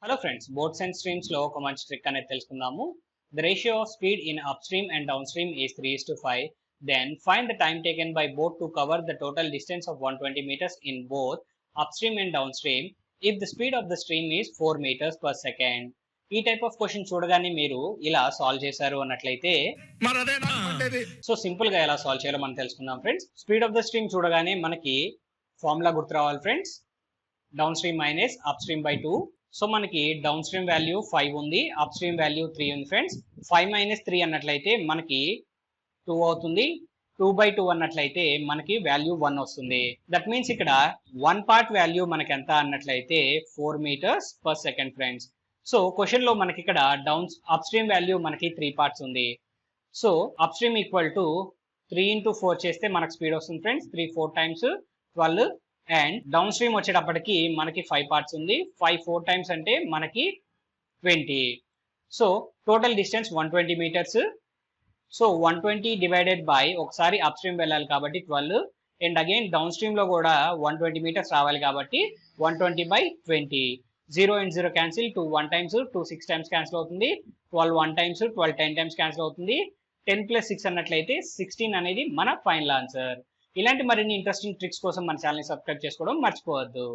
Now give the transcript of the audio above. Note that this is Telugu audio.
Hello friends, boats and streams లో ఒక మంచి ట్రిక్ అనేది తెలుసుకుందాము. The ratio of speed in up stream and down stream is 3:5. Then find the time taken by boat to cover the total distance of 120 meters in both upstream and downstream if the speed of the stream is 4 meters per second. ఈ టైప్ ఆఫ్ క్వశ్చన్ చూడగానే మీరు ఇలా సాల్వ్ చేశారు అన్నట్లయితే సో సింపుల్ గా ఎలా సాల్వ్ చేయాలో మనం తెలుసుకుందాం friends. Speed of the stream చూడగానే మనకి ఫార్ములా గుర్తు రావాలి friends. Down stream minus up stream by 2. So మనకి డౌన్ స్ట్రీమ్ వాల్యూ 5 ఉంది, అప్ స్ట్రీమ్ వాల్యూ 3 ఉంది ఫ్రెండ్స్. 5 మైనస్ 3 అన్నట్లయితే మనకి 2 అవుతుంది. 2/2 అన్నట్లయితే మనకి వాల్యూ 1 వస్తుంది. దట్ మీన్స్ ఇక్కడ 1 పార్ట్ వాల్యూ మనకి ఎంత అన్నట్లయితే 4 meters per second friends. So question లో మనకి ఇక్కడ అప్ స్ట్రీమ్ వాల్యూ మనకి 3 పార్ట్స్ ఉంది. So up stream equal to 3 into 4 చేస్తే మనకు స్పీడ్ వస్తుంది friends. 3 4 times 12. And down stream వచ్చేటప్పటికి మనకి 5 పార్ట్స్ ఉంది. 5 4 times అంటే మనకి 20. So total distance 120 meters. So 120 divided by ఒకసారి అప్ స్ట్రీమ్ వెళ్ళాలి కాబట్టి 12 అండ్ అగైన్ డౌన్ స్ట్రీమ్ లో కూడా 120 మీటర్స్ రావాలి కాబట్టి 120/20. 0 and 0 cancel. 2 1 times, 2 6 times cancel అవుతుంది. 12 1 times, 12 10 times క్యాన్సిల్ అవుతుంది. 10 + 6 అన్నట్లయితే 16 అనేది మన ఫైనల్ ఆన్సర్. ఇలాంటి మరిన్ని ఇంట్రెస్టింగ్ ట్రిక్స్ కోసం మన ఛానల్ ని సబ్స్క్రైబ్ చేసుకోవడం మర్చిపోవద్దు.